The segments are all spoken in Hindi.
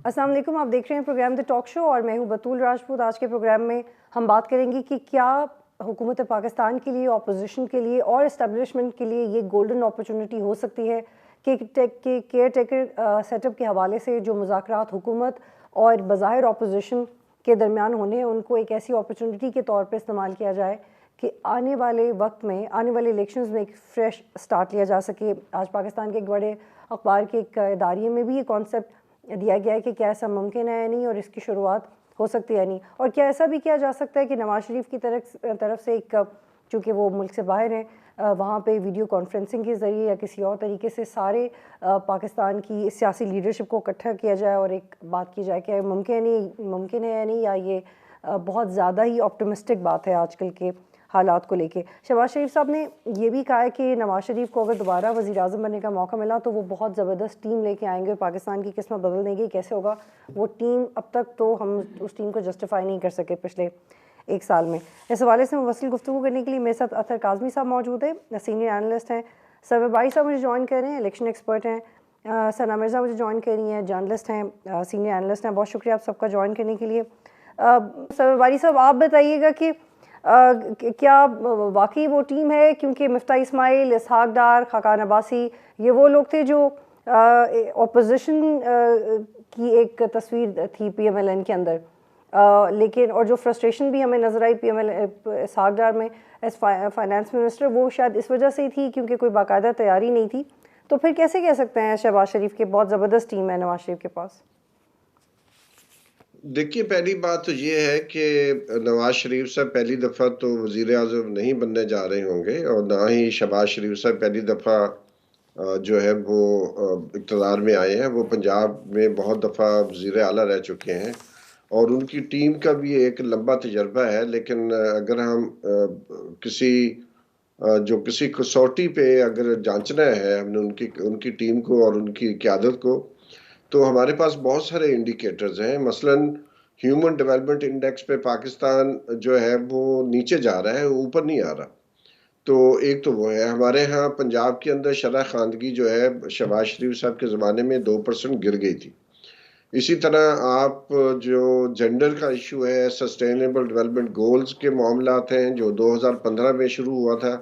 अस्सलाम वालेकुम, आप देख रहे हैं प्रोग्राम द टॉक शो और मैं हूं बतूल राजपूत। आज के प्रोग्राम में हम बात करेंगे कि क्या हुकूमत पाकिस्तान के लिए, अपोजिशन के लिए और इस्टेब्लिशमेंट के लिए ये गोल्डन अपॉर्चुनिटी हो सकती है कि केयर टेकर सेटअप के हवाले से जो मुज़ाकरात हुकूमत और बज़ाहिर अपोजिशन के दरमियान होने हैं, उनको एक ऐसी अपॉर्चुनिटी के तौर पर इस्तेमाल किया जाए कि आने वाले वक्त में, आने वाले इलेक्शंस में एक फ्रेश स्टार्ट लिया जा सके। आज पाकिस्तान के एक बड़े अखबार के एक इदारे में भी ये कॉन्सेप्ट दिया गया है कि क्या ऐसा मुमकिन है या नहीं और इसकी शुरुआत हो सकती है या नहीं, और क्या ऐसा भी किया जा सकता है कि नवाज शरीफ की तरफ से एक, चूँकि वो मुल्क से बाहर हैं, वहाँ पे वीडियो कॉन्फ्रेंसिंग के ज़रिए या किसी और तरीके से सारे पाकिस्तान की सियासी लीडरशिप को इकट्ठा किया जाए और एक बात की जाए कि मुमकिन है या नहीं, या ये बहुत ज़्यादा ही ऑप्टिमिस्टिक बात है आजकल के हालात को लेके। शहबाज शरीफ साहब ने ये भी कहा है कि नवाज शरीफ को अगर दोबारा वज़ीर आज़म बनने का मौका मिला तो वो बहुत ज़बरदस्त टीम लेके आएंगे और पाकिस्तान की किस्मत बदल देंगे। कैसे होगा वो टीम, अब तक तो हम उस टीम को जस्टिफाई नहीं कर सके पिछले एक साल में। इस हवाले से मुफस्सिल गुफ्तगू करने के लिए मेरे साथ अतर काज़मी साहब मौजूद है, सीनियर एनालिस्ट हैं। सरवर बारी साहब मुझे ज्वाइन कर रहे हैं, इलेक्शन एक्सपर्ट हैं। सना मिर्ज़ा मुझे ज्वाइन कर रही हैं, जर्नलिस्ट हैं, सीनियर एनालिस्ट हैं। बहुत शुक्रिया आप सबका ज्वाइन करने के लिए। सरवर बारी साहब, आप बताइएगा कि क्या वाकई वो टीम है, क्योंकि मिफ्ता इस्माइल, इसहाक डार, खाकान अब्बासी, ये वो लोग थे जो ऑपोजिशन की एक तस्वीर थी PMLN के अंदर, लेकिन और जो फ्रस्ट्रेशन भी हमें नज़र आई इसहाक डार में एज फाइनेंस मिनिस्टर, वो शायद इस वजह से ही थी क्योंकि कोई बाकायदा तैयारी नहीं थी। तो फिर कैसे कह सकते हैं शहबाज शरीफ के बहुत ज़बरदस्त टीम है नवाज शरीफ के पास? देखिए, पहली बात तो ये है कि नवाज शरीफ साहब पहली दफ़ा तो वज़ीर आज़म नहीं बनने जा रहे होंगे और ना ही शहबाज शरीफ साहब पहली दफ़ा जो है वो इक़्तिदार में आए हैं। वो पंजाब में बहुत दफ़ा वज़ीर आला रह चुके हैं और उनकी टीम का भी एक लंबा तजर्बा है। लेकिन अगर हम किसी कसौटी पे अगर जांचना है हमने उनकी उनकी टीम को और उनकी क़यादत को, तो हमारे पास बहुत सारे इंडिकेटर्स हैं। मसलन ह्यूमन डेवलपमेंट इंडेक्स पे पाकिस्तान जो है वो नीचे जा रहा है, ऊपर नहीं आ रहा। तो एक तो वो है। हमारे यहाँ पंजाब के अंदर शरह खानगी जो है शहबाज शरीफ साहब के ज़माने में 2% गिर गई थी। इसी तरह आप जो जेंडर का इशू है, सस्टेनेबल डेवलपमेंट गोल्स के मामलात हैं जो 2015 में शुरू हुआ था,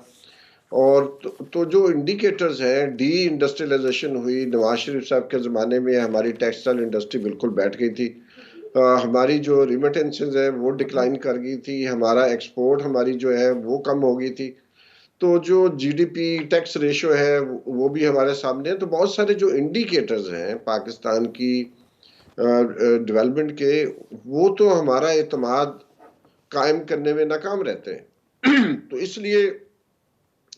और तो जो इंडिकेटर्स हैं, डी इंडस्ट्रियलाइजेशन हुई नवाज शरीफ साहब के ज़माने में। हमारी टेक्सटाइल इंडस्ट्री बिल्कुल बैठ गई थी। हमारी जो रिमिटेंसेस है वो डिक्लाइन कर गई थी। हमारा एक्सपोर्ट हमारी जो है वो कम हो गई थी। तो जो GDP टैक्स रेशो है वो भी हमारे सामने है। तो बहुत सारे जो इंडिकेटर्स हैं पाकिस्तान की डेवलपमेंट के, वो तो हमारा एतमाद कायम करने में नाकाम रहते हैं। तो इसलिए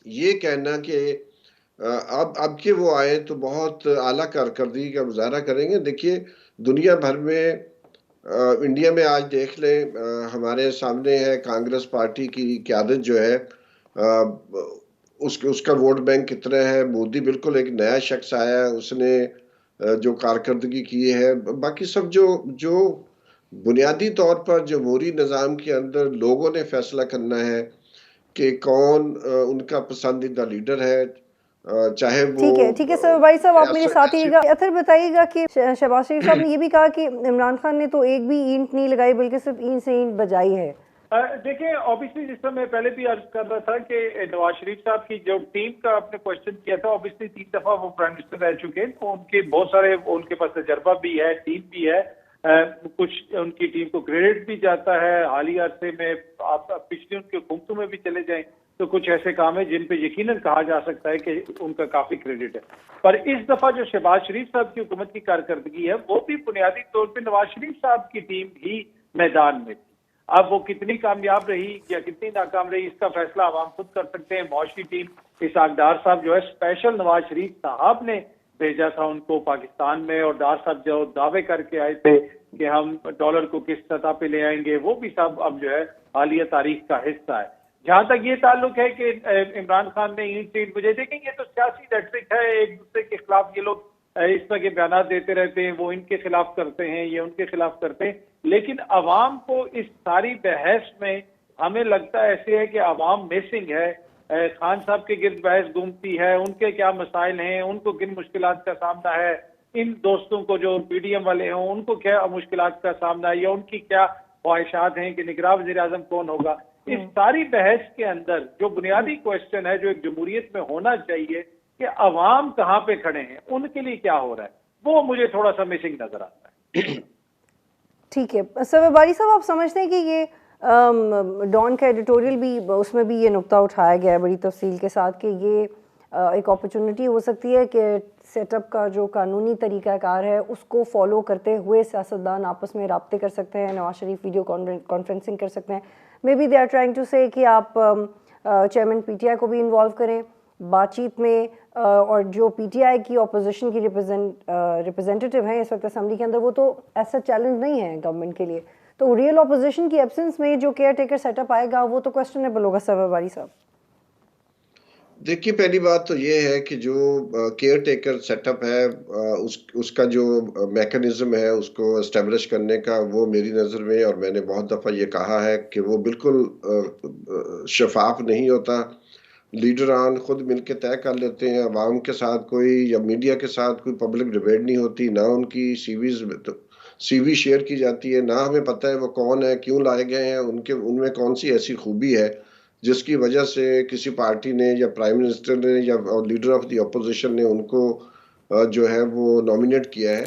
ये कहना कि अब के वो आए तो बहुत आला कारकर्दगी का मुजाहरा करेंगे। देखिए, दुनिया भर में इंडिया में आज देख लें, हमारे सामने है कांग्रेस पार्टी की क़यादत जो है, उसका वोट बैंक कितना है। मोदी बिल्कुल एक नया शख्स आया है, उसने जो कारकर्दगी की है। बाकी सब जो जो बुनियादी तौर पर जमहूरी निज़ाम के अंदर लोगों ने फैसला करना है कि कौन उनका पसंदीदा लीडर है, चाहे वो ठीक है सर भाई साहब, आप मेरे साथ ऐसे। ही अथर बताइएगा कि शहबाज शरीफ साहब ने ये भी कहा कि इमरान खान ने तो एक भी ईंट नहीं लगाई बल्कि सिर्फ ईंट से ईंट बजाई है। देखिए, ऑब्वियसली जिस समय पहले भी अर्ज कर रहा था कि नवाज शरीफ साहब की जो टीम का आपने क्वेश्चन किया था, ऑब्वियसली 3 दफा वो प्राइम मिनिस्टर रह चुके हैं, तो उनके बहुत सारे उनके पास तजर्बा भी है, टीम भी है। कुछ उनकी टीम को क्रेडिट भी जाता है। हालिया अरसे में आप पिछली उनकी हुकूमतों में भी चले जाएं तो कुछ ऐसे काम है जिन पे यकीनन कहा जा सकता है कि उनका काफी क्रेडिट है। पर इस दफा जो शहबाज शरीफ साहब की हुकूमत की कारकर्दगी है, वो भी बुनियादी तौर पर नवाज शरीफ साहब की टीम ही मैदान में थी। अब वो कितनी कामयाब रही या कितनी नाकाम रही, इसका फैसला अब हम खुद कर सकते हैं। मौश की टीम इसहाक डार साहब जो है, स्पेशल नवाज शरीफ साहब ने भेजा था उनको पाकिस्तान में, और डार साहब जो दावे करके आए थे कि हम डॉलर को किस सतह पे ले आएंगे, वो भी सब अब जो है हालिया तारीख का हिस्सा है। जहां तक ये ताल्लुक है कि इमरान खान ने ईंट से ईंट बजाई, देखें ये तो सियासी रेटरिक है। एक दूसरे के खिलाफ ये लोग इस तरह के बयान देते रहते हैं, वो इनके खिलाफ करते हैं, ये उनके खिलाफ करते हैं। लेकिन अवाम को इस सारी बहस में हमें लगता ऐसे है कि अवाम मिसिंग है। खान साहब के गिर्द बहस घूमती है, उनके क्या मसाइल हैं, उनको किन मुश्किलात का सामना है, इन दोस्तों को जो पीडीएम वाले हैं उनको क्या मुश्किलात का सामना है या उनकी क्या ख्वाहिशात हैं कि निगरान वज़ीर आज़म कौन होगा। इस सारी बहस के अंदर जो बुनियादी क्वेश्चन है जो एक जमहूरियत में होना चाहिए कि अवाम कहाँ पे खड़े हैं, उनके लिए क्या हो रहा है, वो मुझे थोड़ा सा मिसिंग नजर आता है। ठीक है सर, बारी साहब आप समझते हैं कि ये डॉन का एडिटोरियल भी, उसमें भी ये नुक्ता उठाया गया है बड़ी तफसील के साथ कि ये एक अपॉर्चुनिटी हो सकती है कि सेटअप का जो कानूनी तरीक़ाकार है उसको फॉलो करते हुए सियासतदान आपस में राब्ते कर सकते हैं, नवाज शरीफ वीडियो कॉन्फ्रेंसिंग कर सकते हैं। Maybe they are trying to say कि आप चेयरमैन पीटीआई को भी इन्वॉल्व करें बातचीत में, और जो पीटीआई की अपोजिशन की रिप्रेजेंटेटिव हैं इस वक्त असेंबली के अंदर, वो तो ऐसा चैलेंज नहीं है गवर्नमेंट के लिए, तो रियल अपोजिशन की एब्सेंस में जो केयर टेकर सेटअप आएगा वो तो क्वेश्चनेबल होगा। सर बारी साहब देखिए, पहली बात तो ये है कि जो केयर टेकर सेटअप है उसका जो मैकेनिज्म है उसको एस्टेब्लिश करने का, वो मेरी नज़र में, और मैंने बहुत दफ़ा ये कहा है कि वो बिल्कुल शफाफ नहीं होता। लीडरान खुद मिलके तय कर लेते हैं, अवाम के साथ कोई या मीडिया के साथ कोई पब्लिक डिबेट नहीं होती, ना उनकी सीवी शेयर की जाती है, ना हमें पता है वो कौन है, क्यों लाए गए हैं, उनमें कौन सी ऐसी खूबी है जिसकी वजह से किसी पार्टी ने या प्राइम मिनिस्टर ने या लीडर ऑफ द अपोजिशन ने उनको जो है वो नॉमिनेट किया है।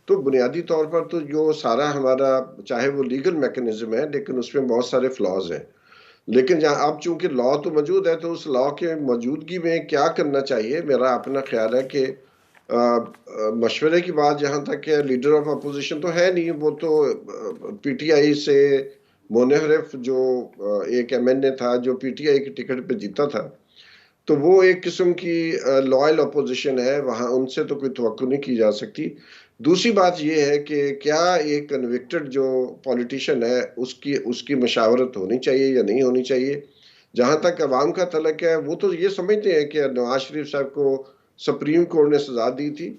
तो बुनियादी तौर पर तो जो सारा हमारा, चाहे वो लीगल मैकेनिज्म है, लेकिन उसमें बहुत सारे फ्लॉज हैं। लेकिन जहाँ अब चूंकि लॉ तो मौजूद है, तो उस लॉ के मौजूदगी में क्या करना चाहिए, मेरा अपना ख्याल है कि मशवरे की बात जहाँ तक है, लीडर ऑफ अपोजिशन तो है नहीं, वो तो पीटीआई से मोनहरफ जो एक एमएनए था जो पीटीआई की टिकट पे जीता था, तो वो एक किस्म की लॉयल अपोजिशन है, वहाँ उनसे तो कोई तवक्कुह नहीं की जा सकती। दूसरी बात ये है कि क्या एक कन्विक्टेड जो पॉलिटिशियन है उसकी मशावरत होनी चाहिए या नहीं होनी चाहिए। जहाँ तक अवाम का तलक है, वो तो ये समझते हैं कि नवाज शरीफ साहब को सुप्रीम कोर्ट ने सजा दी थी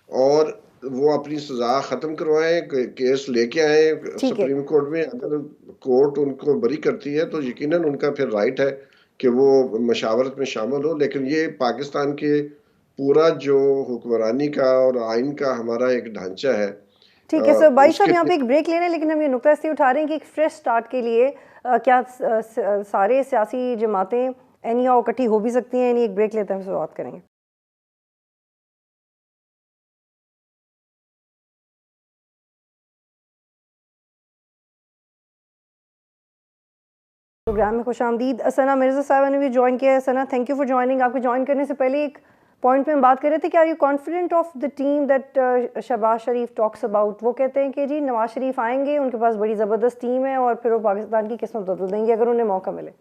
और वो अपनी सजा खत्म करवाएं, केस लेके आए सुप्रीम कोर्ट में। अगर कोर्ट उनको बरी करती है तो यकीनन उनका फिर राइट है कि वो मशावरत में शामिल हो। लेकिन ये पाकिस्तान के पूरा जो हुक्मरानी का और आइन का हमारा एक ढांचा है। ठीक है सर, भाई साहब यहाँ पे एक ब्रेक ले रहे हैं, लेकिन हम ये नुकता इसलिए उठा रहे हैं कि एक फ्रेश स्टार्ट के लिए क्या सारे सियासी जमातें एनी हाउ इकट्ठी हो भी सकती हैं। एक ब्रेक लेते हैं, फिर बात करेंगे। प्रोग्राम में खुशामदीद। सना मिर्ज़ा साहब ने भी ज्वाइन किया है। सना, थैंक यू फॉर ज्वाइनिंग। आपके ज्वाइन करने से पहले एक पॉइंट पे हम बात कर रहे थे कि are you confident of the team that Shahbaz Sharif talks about. वो कहते हैं कि जी नवाज शरीफ आएंगे, उनके पास बड़ी ज़बरदस्त टीम है और फिर वो पाकिस्तान की किस्मत बदल देंगे अगर उन्हें मौका मिले।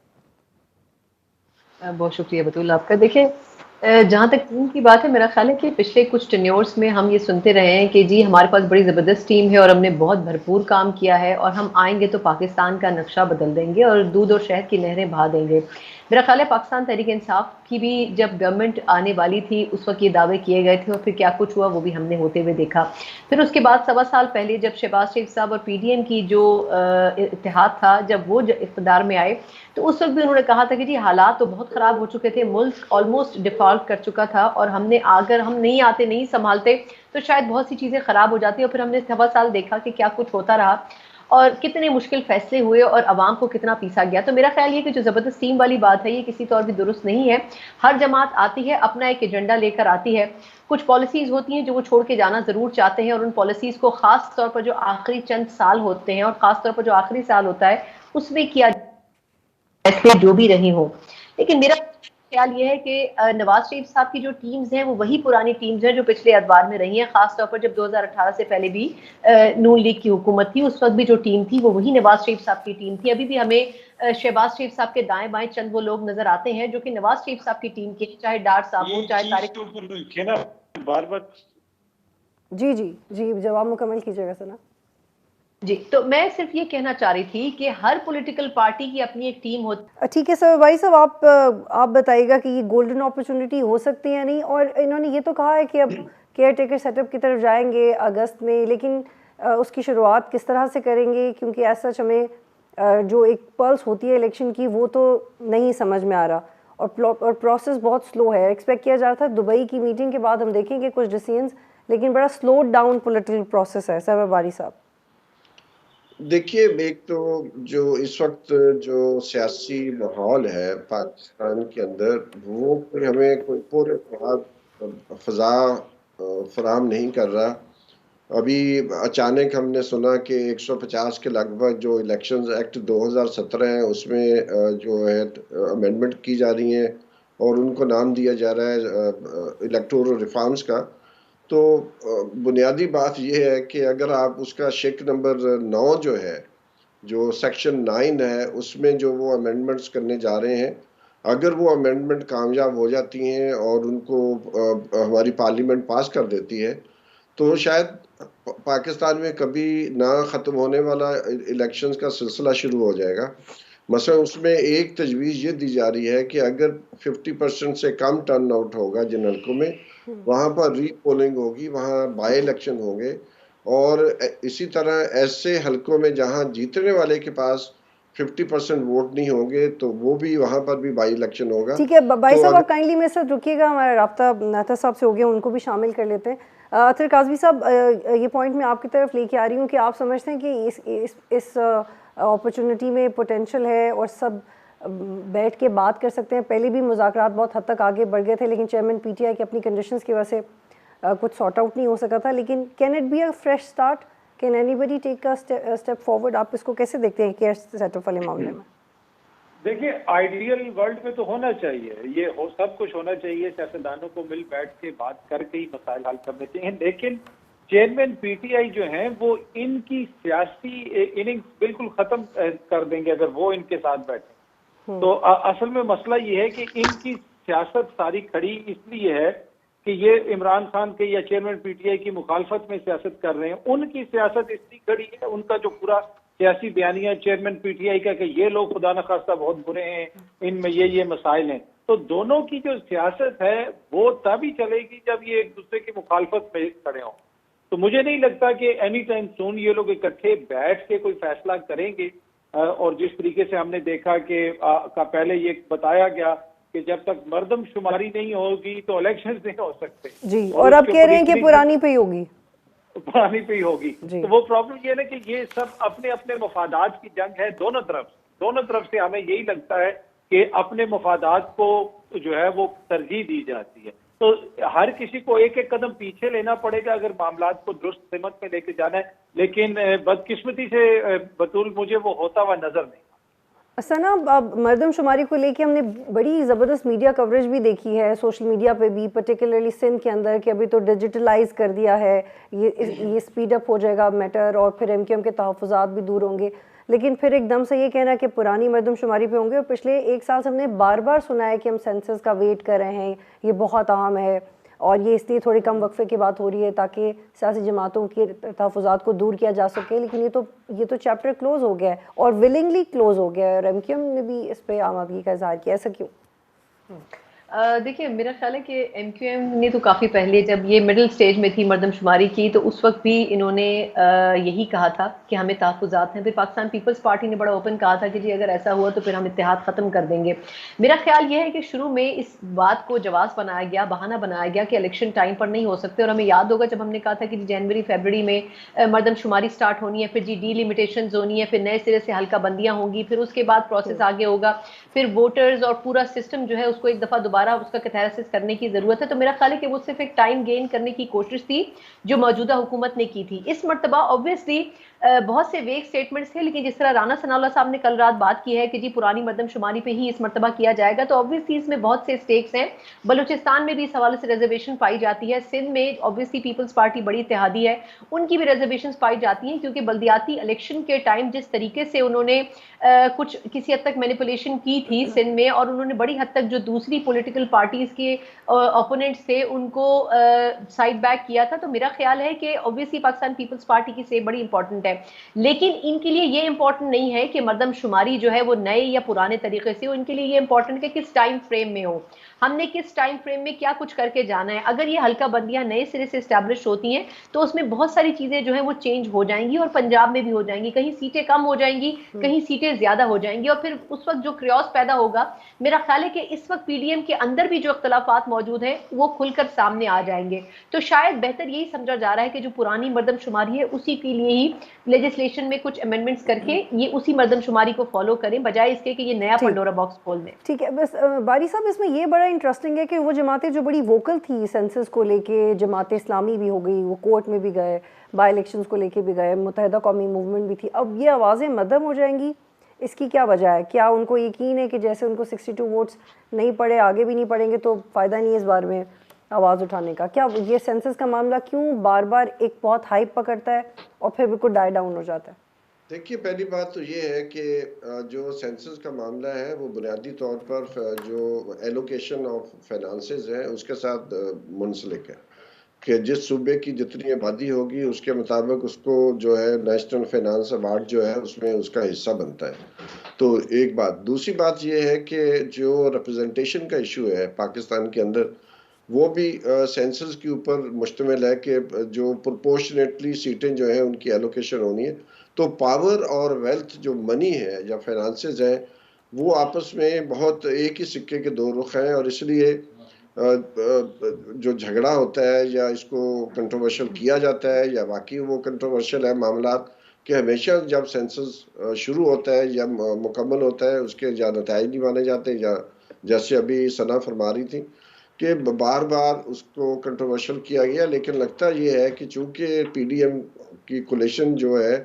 बहुत शुक्रिया बतूल आपका। देखिए, जहाँ तक टीम की बात है, मेरा ख्याल है कि पिछले कुछ टेन्योर्स में हम ये सुनते रहे हैं कि जी हमारे पास बड़ी ज़बरदस्त टीम है और हमने बहुत भरपूर काम किया है और हम आएंगे तो पाकिस्तान का नक्शा बदल देंगे और दूध और शहद की नहरें बहा देंगे। मेरा ख्याल है पाकिस्तान तहरीक इंसाफ की भी जब गवर्नमेंट आने वाली थी उस वक्त ये दावे किए गए थे और फिर क्या कुछ हुआ वो भी हमने होते हुए देखा। फिर उसके बाद 1.25 साल पहले जब शहबाज शरीफ साहब और पीडीएम की जो इत्तेहाद था, जब वो इक़्तिदार में आए तो उस वक्त भी उन्होंने कहा था कि जी हालात तो बहुत ख़राब हो चुके थे, मुल्क ऑलमोस्ट डिफ़ॉल्ट कर चुका था और हमने अगर हम नहीं आते, नहीं संभालते तो शायद बहुत सी चीज़ें ख़राब हो जाती। और फिर हमने 1.25 साल देखा कि क्या कुछ होता रहा और कितने मुश्किल फैसले हुए और अवाम को कितना पीसा गया। तो मेरा ख्याल ये कि जो ज़बरदस्त टीम वाली बात है ये किसी तौर भी दुरुस्त नहीं है। हर जमात आती है, अपना एक एजेंडा लेकर आती है, कुछ पॉलिसीज़ होती हैं जो वो छोड़ के जाना ज़रूर चाहते हैं और उन पॉलिसीज़ को ख़ास तौर पर जो आखिरी चंद साल होते हैं और ख़ास तौर पर जो आखिरी साल होता है उसमें किया फैसले जो भी रहे हों। लेकिन मेरा ख्याल ये है कि नवाज शरीफ साहब की जो टीम्स हैं वो वही पुरानी टीम्स हैं जो पिछले अदवार में रही हैं। खासतौर पर जब 2018 से पहले भी नून लीग की हुकूमत थी उस वक्त भी जो टीम थी वो वही नवाज शरीफ साहब की टीम थी। अभी भी हमें शहबाज शरीफ साहब के दाएं बाएं चंद वो लोग नजर आते हैं जो कि नवाज शरीफ साहब की टीम के, चाहे डार साहब हो, चाहे तारिक बार जी जी जी, जवाब मुकम्मल कीजिएगा सना जी। तो मैं सिर्फ ये कहना चाह रही थी कि हर पॉलिटिकल पार्टी की अपनी एक टीम होती। ठीक है सर, भाई साहब आप बताइएगा कि ये गोल्डन अपॉर्चुनिटी हो सकती है नहीं, और इन्होंने ये तो कहा है कि अब केयर टेकर सेटअप की तरफ जाएंगे अगस्त में, लेकिन उसकी शुरुआत किस तरह से करेंगे, क्योंकि ऐसा हमें जो एक पल्स होती है इलेक्शन की वो तो नहीं समझ में आ रहा और प्रोसेस बहुत स्लो है। एक्सपेक्ट किया जा रहा था दुबई की मीटिंग के बाद हम देखेंगे कुछ डिसीजंस लेकिन बड़ा स्लो डाउन पॉलिटिकल प्रोसेस है सरवर बारी साहब? देखिए, एक तो जो इस वक्त जो सियासी माहौल है पाकिस्तान के अंदर, वो कोई हमें कोई पूरे फजा फराहम नहीं कर रहा। अभी अचानक हमने सुना कि 150 के लगभग जो इलेक्शंस एक्ट 2017 है उसमें जो है अमेंडमेंट की जा रही है और उनको नाम दिया जा रहा है इलेक्टोरल रिफॉर्म्स का। तो बुनियादी बात यह है कि अगर आप उसका शेक नंबर 9 जो है, जो सेक्शन 9 है, उसमें जो वो अमेंडमेंट्स करने जा रहे हैं, अगर वो अमेंडमेंट कामयाब हो जाती हैं और उनको हमारी पार्लियामेंट पास कर देती है, तो शायद पाकिस्तान में कभी ना ख़त्म होने वाला इलेक्शंस का सिलसिला शुरू हो जाएगा। मसलन उसमें एक तजवीज़ ये दी जा रही है कि अगर 50% से कम टर्न आउट होगा जिन हल्कों में, वहाँ पर री पोलिंग होगी, वहाँ बाई इलेक्शन होंगे, और इसी तरह ऐसे हल्कों में जहाँ जीतने वाले के पास 50% वोट नहीं होंगे तो वो भी वहाँ पर भी बाई इलेक्शन होगा। ठीक है भाई तो साहब, आप काइंडली मेरे साथ रुकिएगा, हमारा राब्ता नाता साहब से हो गया, उनको भी शामिल कर लेते हैं। अतर काजवी साहब, ये पॉइंट मैं आपकी तरफ लेके आ रही हूँ कि आप समझते हैं कि इस अपॉर्चुनिटी में पोटेंशियल है और सब बैठ के बात कर सकते हैं। पहले भी मुज़ाकरात बहुत हद तक आगे बढ़ गए थे, लेकिन चेयरमैन पीटीआई की अपनी कंडीशंस की वजह से कुछ सॉर्ट आउट नहीं हो सका था। लेकिन can it be a fresh start? Can anybody take a step forward? आप इसको कैसे देखते हैं केयर सेटअप वाले मामले में? देखिए, आइडियल वर्ल्ड में तो होना चाहिए, ये हो सब कुछ होना चाहिए, सियासतदानों को मिल बैठ के बात करके ही मसाइल हल करने चाहिए। लेकिन चेयरमैन पीटीआई जो हैं वो इनकी सियासी इनिंग्स बिल्कुल खत्म कर देंगे अगर वो इनके साथ बैठे। तो असल में मसला ये है कि इनकी सियासत सारी खड़ी इसलिए है कि ये इमरान खान के या चेयरमैन पीटीआई की मुखालफत में सियासत कर रहे हैं। उनकी सियासत इसलिए खड़ी है, उनका जो पूरा सियासी बयानिया चेयरमैन पीटीआई का कि ये लोग खुदा न खास्ता बहुत बुरे हैं, इनमें ये मसाइल हैं। तो दोनों की जो सियासत है वो तभी चलेगी जब ये एक दूसरे की मुखालफत में खड़े हों। तो मुझे नहीं लगता कि एनी टाइम सून ये लोग इकट्ठे बैठ के कोई फैसला करेंगे। और जिस तरीके से हमने देखा कि पहले ये बताया गया कि जब तक मर्दमशुमारी नहीं होगी तो इलेक्शन नहीं हो सकते जी, और अब कह रहे हैं कि पुरानी पे ही होगी, पुरानी पे ही होगी। तो वो प्रॉब्लम ये है ना कि ये सब अपने अपने मफादात की जंग है दोनों तरफ से। हमें यही लगता है कि अपने मफादात को जो है वो तरजीह दी जाती है। तो हर किसी को एक एक कदम पीछे लेना पड़ेगा अगर मामलात को दुरुस्त सिमत में लेके जाना है। लेकिन बदकिस्मती से बतूल मुझे वो होता हुआ नजर नहीं। सना, अब मर्दमशुमारी को लेके हमने बड़ी ज़बरदस्त मीडिया कवरेज भी देखी है सोशल मीडिया पे भी, पर्टिकुलरली सिंध के अंदर, कि अभी तो डिजिटलाइज कर दिया है, ये स्पीड अप हो जाएगा मैटर, और फिर एमक्यूएम के तहफ़्फ़ुज़ात भी दूर होंगे। लेकिन फिर एकदम से ये कहना कि पुरानी मर्दमशुमारी पे होंगे, और पिछले 1 साल से हमने बार बार सुना है कि हम सेंसस का वेट कर रहे हैं, ये बहुत अहम है, और ये इसलिए थोड़ी कम वक्फे की बात हो रही है ताकि सियासी जमातों के तहफ़्फ़ुज़ात को दूर किया जा सके। लेकिन ये तो चैप्टर क्लोज़ हो गया है, और विलिंगली क्लोज़ हो गया है, और एमक्यूएम ने भी इस पर आमादगी का इज़हार किया। ऐसा क्यों? देखिए, मेरा ख्याल है कि एमक्यूएम ने तो काफ़ी पहले, जब ये मिडिल स्टेज में थी मर्दमशुमारी की, तो उस वक्त भी इन्होंने यही कहा था कि हमें तहफ़्फ़ुज़ात हैं। फिर पाकिस्तान पीपल्स पार्टी ने बड़ा ओपन कहा था कि जी अगर ऐसा हुआ तो फिर हम इत्तेहाद ख़त्म कर देंगे। मेरा ख्याल ये है कि शुरू में इस बात को जवाब बनाया गया, बहाना बनाया गया कि इलेक्शन टाइम पर नहीं हो सकते। और हमें याद होगा जब हमने कहा था कि जनवरी फरवरी में मर्दमशुमारी स्टार्ट होनी है, फिर जी डिलिमिटेशंस होनी है, फिर नए सिरे से हल्का बंदियाँ होंगी, फिर उसके बाद प्रोसेस आगे होगा, फिर वोटर्स और पूरा सिस्टम जो है उसको एक दफ़ा दोबारा उसका कैथारसिस करने की जरूरत है। तो मेरा ख्याल है कि वो सिर्फ एक टाइम गेन करने की कोशिश थी जो मौजूदा हुकूमत ने की थी। इस मर्तबा ऑब्वियसली बहुत से वेग स्टेटमेंट्स थे, लेकिन जिस तरह राना सनाउल्लाह साहब ने कल रात बात की है कि जी पुरानी मर्दमशुमारी पे ही इस मर्तबा किया जाएगा, तो ऑब्वियसली इसमें बहुत से स्टेक्स हैं। बलूचिस्तान में भी इस हवाले से रिजर्वेशन पाई जाती है, सिंध में ऑब्वियसली पीपल्स पार्टी बड़ी इत्तेहादी है, उनकी भी रिजर्वेशन पाई जाती हैं, क्योंकि बल्दियाती इलेक्शन के टाइम जिस तरीके से उन्होंने कुछ किसी हद तक मैनिपुलेशन की थी सिंध में, और उन्होंने बड़ी हद तक जो दूसरी पॉलिटिकल पार्टीज के ओपोनेंट्स थे उनको साइड बैक किया था। तो मेरा ख्याल है कि ऑब्वियसली पाकिस्तान पीपल्स पार्टी की सेब बड़ी इंपॉर्टेंट है, लेकिन इनके लिए ये इंपॉर्टेंट नहीं है कि मर्दमशुमारी जो है वो नए या पुराने तरीके से हो। इनके लिए ये इंपॉर्टेंट है कि किस टाइम फ्रेम में हो, हमने किस टाइम फ्रेम में क्या कुछ करके जाना है। अगर ये हल्का बंदियां नए सिरे से एस्टैब्लिश होती हैं तो उसमें बहुत सारी चीजें जो है वो चेंज हो जाएंगी, और पंजाब में भी हो जाएंगी, कहीं सीटें कम हो जाएंगी, कहीं सीटें ज्यादा हो जाएंगी, और फिर उस वक्त जो क्रियोस पैदा होगा, मेरा ख्याल है कि इस वक्त पीडीएम की उनके अंदर भी जो इख्तलाफात मौजूद हैं वो खुलकर सामने आ जाएंगे। तो शायद बेहतर यही समझा जा रहा है कि जो पुरानी मर्दमशुमारी है उसी के लिए ही लेजिस्लेशन में कुछ अमेंडमेंट्स करके ये उसी मर्दमशुमारी को फॉलो करें, बजाय इसके कि ये नया पंडोरा बॉक्स खोल दें। ठीक है, बस बारी साहब इसमें ये बड़ा इंटरेस्टिंग है कि वो जमातें जो बड़ी वोकल थी सेंसस को लेके, जमात इस्लामी भी हो गई, वो कोर्ट में भी गए, बाई इलेक्शंस को लेके भी गए, मुत्तहिदा कौमी मूवमेंट भी थी, अब ये आवाज़ें मद्दम हो जाएंगी, इसकी क्या वजह है? क्या उनको यकीन है कि जैसे उनको 62 वोट्स नहीं पड़े, आगे भी नहीं पड़ेंगे, तो फ़ायदा नहीं है इस बार में आवाज़ उठाने का? क्या ये सेंसस का मामला क्यों बार बार एक बहुत हाइप पकड़ता है और फिर बिल्कुल डाई डाउन हो जाता है? देखिए, पहली बात तो ये है कि जो सेंसस का मामला है वो बुनियादी तौर पर जो एलोकेशन ऑफ फाइनेंसेस है उसके साथ मुंसलिक है कि जिस सूबे की जितनी आबादी होगी उसके मुताबिक उसको जो है नेशनल फाइनेंस अवार्ड जो है उसमें उसका हिस्सा बनता है। तो एक बात, दूसरी बात ये है कि जो रिप्रेजेंटेशन का इशू है पाकिस्तान के अंदर वो भी सेंसस के ऊपर मुश्तमिल है कि जो प्रोपोर्शनेटली सीटें जो हैं उनकी एलोकेशन होनी है। तो पावर और वेल्थ जो मनी है या फाइनेंसेस हैं वो आपस में बहुत एक ही सिक्के के दो रुख हैं, और इसलिए जो झगड़ा होता है या इसको कंट्रोवर्शियल किया जाता है या वाकई वो कंट्रोवर्शियल है मामला कि हमेशा जब सेंसस शुरू होता है या मुकम्मल होता है उसके या नताइज नहीं माने जाते, या जैसे अभी सना फरमा रही थी कि बार बार उसको कंट्रोवर्शियल किया गया। लेकिन लगता ये है कि चूंकि PDM की कोलिशन जो है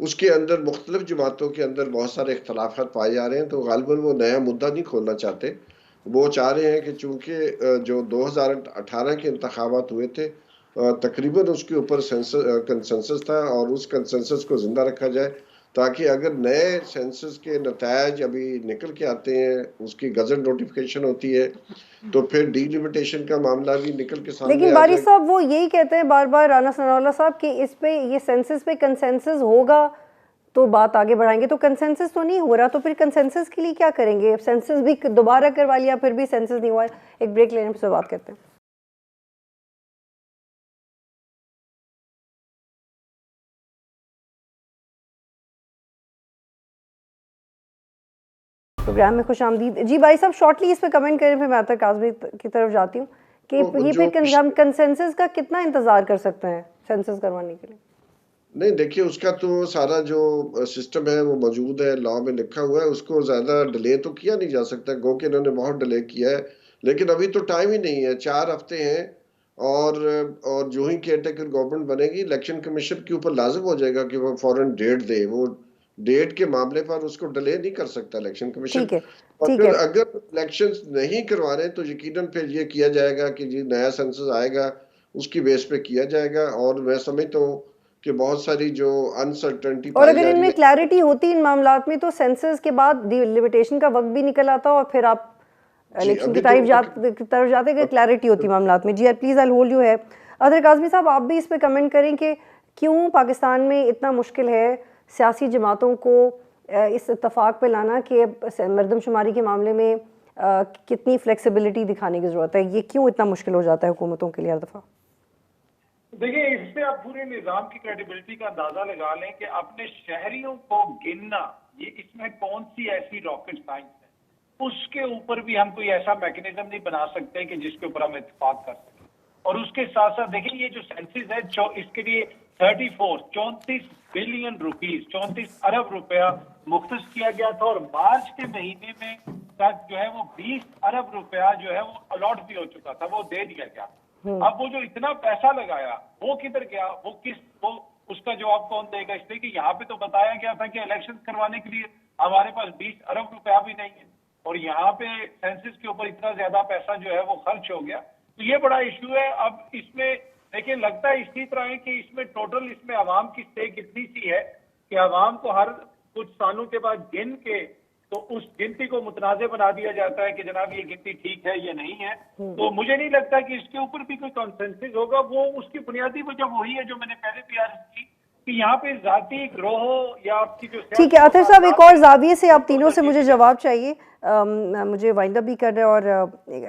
उसके अंदर मुख्तलिफ जमातों के अंदर बहुत सारे इख्तलाफात पाए जा रहे हैं, तो गालिबन वो नया मुद्दा नहीं खोलना चाहते। वो चाह रहे हैं कि चूंकि जो 2018 के इंतखाबात हुए थे तकरीबन उसके ऊपर कंसेंसस था और उस कंसेंसस को जिंदा रखा जाए, ताकि अगर नए सेंसस के नतायज अभी निकल के आते हैं, उसकी गजट नोटिफिकेशन होती है, तो फिर डीलिमिटेशन का मामला भी निकल के सामने लेकिन आ बारी जाएगा। साहब वो यही कहते हैं बार बार, राना सनाउल्लाह साहब, कि इस पे ये सेंसस पे कंसेंसस होगा तो बात आगे बढ़ाएंगे, तो कंसेंसस तो नहीं हो रहा, तो फिर कंसेंसस के लिए क्या करेंगे? सेंसस भी दोबारा करवा लिया फिर भी सेंसस नहीं हुआ। एक ब्रेक लेने से बात करते हैं। प्रोग्राम में खुश आमदीद जी। भाई साहब शॉर्टली इस पे कमेंट करें, फिर मैं आता काजमी की तरफ जाती हूँ कि तो ये फिर हम कंसेंसस का कितना इंतजार कर सकते हैं सेंसस करवाने के लिए? नहीं, देखिए उसका तो सारा जो सिस्टम है वो मौजूद है, लॉ में लिखा हुआ है, उसको ज्यादा डिले तो किया नहीं जा सकता। गो कि इन्होंने बहुत डिले किया है, लेकिन अभी तो टाइम ही नहीं है, 4 हफ्ते हैं। और जो ही केयर टेकर गवर्नमेंट बनेगी इलेक्शन कमीशन के ऊपर लाजिम हो जाएगा कि वो फौरन डेट दे। वो डेट के मामले पर उसको डिले नहीं कर सकता इलेक्शन कमीशन। ठीक है, और ठीक फिर है। अगर इलेक्शन नहीं करवा रहे तो यकीनन फिर ये किया जाएगा कि जी नया सेंसस आएगा उसकी बेस पे किया जाएगा। और मैं समझता हूँ कि बहुत सारी जो अनसर्टेनिटी और पाई अगर जा रही इनमें है। क्लैरिटी होती इन मामलात में तो सेंसस के बाद डिलिमिटेशन का वक्त भी निकल आता और फिर आप जी इलेक्शन की अभी तो तरफ जाते अगर क्लैरिटी होती मामलात में। जी प्लीज़, आई होल्ड यू है। अदर काजमी साहब आप भी इस पे कमेंट करें कि क्यों पाकिस्तान में इतना मुश्किल है सियासी जमातों को इस इत्तफाक पे लाना कि मरदमशुमारी के मामले में कितनी फ्लेक्सिबिलिटी दिखाने की ज़रूरत है? ये क्यों इतना मुश्किल हो जाता है हुकूमतों के लिए हर दफ़ा? देखिए, इससे आप पूरे निजाम की क्रेडिबिलिटी का अंदाजा लगा लें कि अपने शहरियों को गिनना, ये इसमें कौन सी ऐसी रॉकेट साइंस है, उसके ऊपर भी हम कोई ऐसा मैकेनिज्म नहीं बना सकते कि जिसके ऊपर हम इत्तेफाक कर सकें। और उसके साथ साथ देखिए ये जो सेंसिस है इसके लिए 34 बिलियन रुपीस 34 अरब रुपया मुख्तस किया गया था, और मार्च के महीने में तक जो है वो 20 अरब रुपया जो है वो अलॉट भी हो चुका था, वो दे दिया गया। अब वो जो इतना पैसा लगाया वो किधर गया? वो उसका जवाब कौन देगा? इसलिए कि यहाँ पे तो बताया गया था कि इलेक्शन करवाने के लिए हमारे पास 20 अरब रुपया भी नहीं है, और यहाँ पे सेंसिस के ऊपर इतना ज्यादा पैसा जो है वो खर्च हो गया। तो ये बड़ा इश्यू है। अब इसमें देखिए लगता है इसी तरह है कि इसमें टोटल इसमें आवाम की स्टेक इतनी सी है कि आवाम को हर कुछ सालों के बाद गिन के तो उस गिनती को मुतनाज़ बना दिया जाता है कि जनाब ये गिनती ठीक है या नहीं है। तो मुझे नहीं लगता कि इसके ऊपर भी कोई कॉन्सेंसस होगा। वो उसकी बुनियादी वजह वही है जो मैंने पहले भी अर्ज की कि यहाँ पे जाती ग्रोह या आपकी जो ठीक है अतर साहब, एक और जाविये से आप तीनों से मुझे जवाब चाहिए। मुझे वाइंड अप भी कर रहे हैं और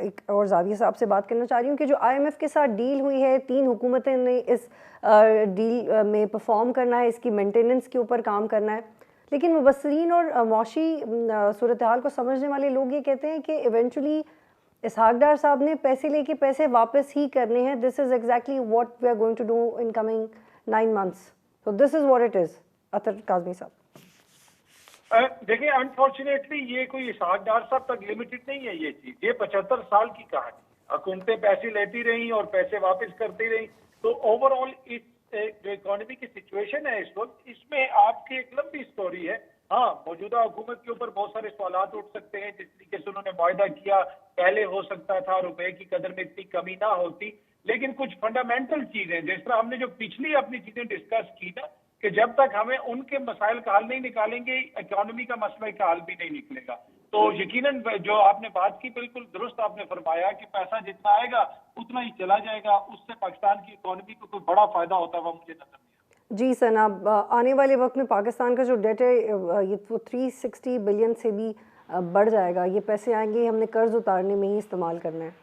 एक और जाविये से आपसे बात करना चाह रही हूँ कि जो IMF के साथ डील हुई है, 3 हुकूमतें ने इस डील में परफॉर्म करना है, इसकी मेंटेनेंस के ऊपर काम करना है, लेकिन मुबस्सरीन और मौशी सूरत हाल को समझने वाले लोग ये कहते हैं कि इवेंचुअली इसहाक डार साहब ने पैसे लेके पैसे वापस ही करने हैं. This is exactly what we are going to do in coming 9 months. So this is what it is. Athar Kazmi साहब. देखिए, अनफॉर्चुनेटली ये कोई इसहाक डार साहब तक लिमिटेड नहीं है ये चीज. ये 75 साल की कहानी. हुकूमतें पैसे लेती रही और पैसे वापस करती रही. तो ओवरऑल इस जो इकोनॉमी की सिचुएशन है इस वक्त, इसमें आपकी एक लंबी स्टोरी है. हाँ, मौजूदा हुकूमत के ऊपर बहुत सारे सवाल उठ सकते हैं. जिस तरीके से उन्होंने वायदा किया, पहले हो सकता था रुपए की कदर में इतनी कमी ना होती. लेकिन कुछ फंडामेंटल चीजें, जिस तरह हमने जो पिछली अपनी चीजें डिस्कस की ना, कि जब तक हमें उनके मसाइल का हल नहीं निकालेंगे, इकोनॉमी का मसला का हल भी नहीं निकलेगा. तो यकीनन जो आपने बात की, बिल्कुल दुरुस्त आपने फरमाया कि पैसा जितना आएगा उतना ही चला जाएगा. उससे पाकिस्तान की इकोनॉमी को कोई बड़ा फायदा होता हुआ मुझे नजर नहीं. जी सना, आने वाले वक्त में पाकिस्तान का जो डेट है ये 360 बिलियन से भी बढ़ जाएगा. ये पैसे आएंगे, हमने कर्ज उतारने में ही इस्तेमाल करना है.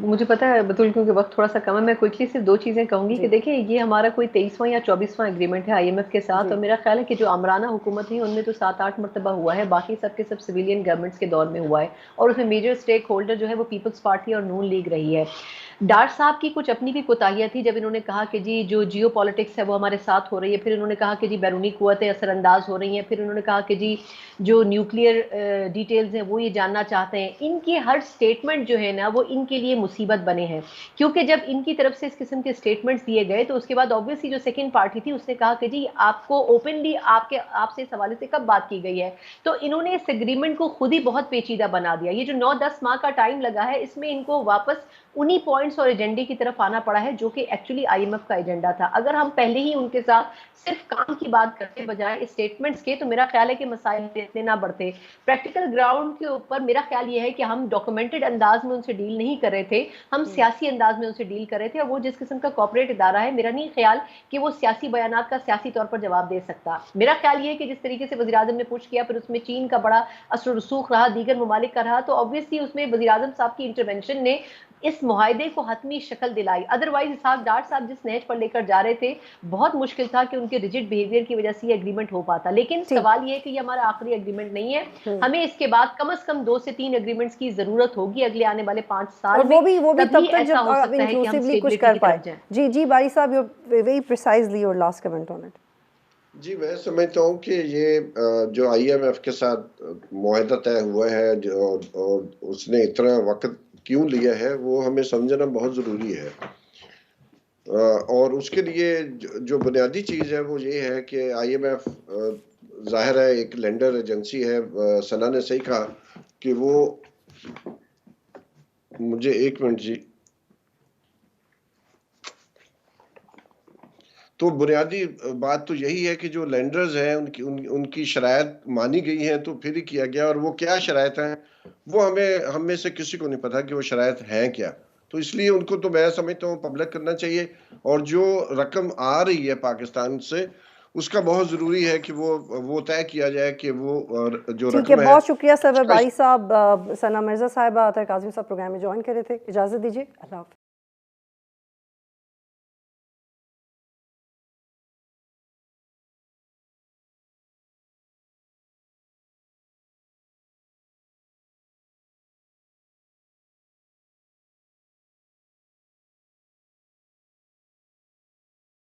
मुझे पता है बतूल, क्योंकि वक्त थोड़ा सा कम है, मैं क्विकली सिर्फ 2 चीज़ें कहूँगी कि देखिए ये हमारा कोई 23वां या 24वां एग्रीमेंट है IMF के साथ, और मेरा ख्याल है कि जो आमराना हुकूमत है उनमें तो 7-8 मरतबा हुआ है, बाकी सब के सब सिविलियन गवर्नमेंट्स के दौर में हुआ है, और उसमें मेजर स्टेक होल्डर जो है वो पीपल्स पार्टी और नून लीग रही है. डार साहब की कुछ अपनी भी कोताहियाँ थी जब इन्होंने कहा कि जी जो जियो पॉलिटिक्स है वो हमारे साथ हो रही है, फिर इन्होंने कहा कि जी बैरूनी कुव्वतें असरअंदाज हो रही हैं, फिर इन्होंने कहा कि जी जो न्यूक्लियर डिटेल्स हैं वो ये जानना चाहते हैं. इनके हर स्टेटमेंट जो है ना वो इनके लिए मुसीबत बने हैं, क्योंकि जब इनकी तरफ से इस किस्म के स्टेटमेंट्स दिए गए तो उसके बाद ऑब्वियसली जो सेकंड पार्टी थी उसने कहा कि जी आपको ओपनली आपसे इस हवाले से कब बात की गई है. तो इन्होंने इस एग्रीमेंट को खुद ही बहुत पेचीदा बना दिया. ये जो 9-10 माह का टाइम लगा है, इसमें इनको वापस उन्हीं पॉइंट्स और एजेंडे की तरफ आना पड़ा है जो कि एक्चुअली IMF का एजेंडा था. अगर हम पहले ही उनके साथ सिर्फ काम की बात करते बजाय स्टेटमेंट्स के, तो मेरा ख्याल है कि मसाइल इतने ना बढ़ते. प्रैक्टिकल ग्राउंड के ऊपर मेरा ख्याल ये है कि हम डॉक्यूमेंटेड अंदाज में उनसे डील नहीं कर रहे थे, हम सियासी अंदाज में उनसे डील कर रहे थे. और वो जिस किस्म का कॉर्पोरेट इदारा है, मेरा नहीं ख्याल कि वो सियासी बयानात का सियासी तौर पर जवाब दे सकता. मेरा ख्याल ये है कि जिस तरीके से वज़ीर-ए-आज़म ने पुश किया, फिर उसमें चीन का बड़ा असर रसूख रहा, दीगर ममालिक का रहा, तो ऑब्वियसली उसमें वज़ीर-ए-आज़म साहब की इंटरवेंशन ने इस मुआहदे को हतमी शक्ल दिलाई. अदरवाइज इसहाक डार साहब जिस नहज पर लेकर जा रहे थे, बहुत मुश्किल था कि उनके रिजिड बिहेवियर की वजह से ये एग्रीमेंट हो पाता. लेकिन सवाल ये है कि ये हमारा आखिरी एग्रीमेंट नहीं है. हमें इसके बाद कम से कम 2 से 3 एग्रीमेंट्स की जरूरत होगी अगले आने वाले 5 साल में. वो भी तब तक जब आप इंक्लूसिवली कुछ कर पाए. जी बारी साहब, you very precisely your last comment on it. जी, मैं समझता हूँ कि ये जो IMF के साथ मुआहदा तय हुआ है और उसने इतना वक्त क्यों लिया है, वो हमें समझना बहुत ज़रूरी है. और उसके लिए जो बुनियादी चीज़ है वो ये है कि IMF ज़ाहिर है एक लेंडर एजेंसी है. सना ने सही कहा कि वो, मुझे 1 मिनट जी. तो बुनियादी बात तो यही है कि जो लेंडर्स हैं उनकी शराइत मानी गई हैं तो फिर ही किया गया. और वो क्या शराइत हैं वो हम में से किसी को नहीं पता कि वो शराइत हैं क्या. तो इसलिए उनको तो मैं समझता हूँ पब्लिक करना चाहिए. और जो रकम आ रही है पाकिस्तान से, उसका बहुत ज़रूरी है कि वो तय किया जाए कि वो जो रकम है. बहुत शुक्रिया सर बारी साहब. सना मिर्जा साहिबा, अतर काज़मी साहब प्रोग्राम में ज्वाइन करे थे. इजाज़त दीजिए. अल्लाह हाफ़िज़.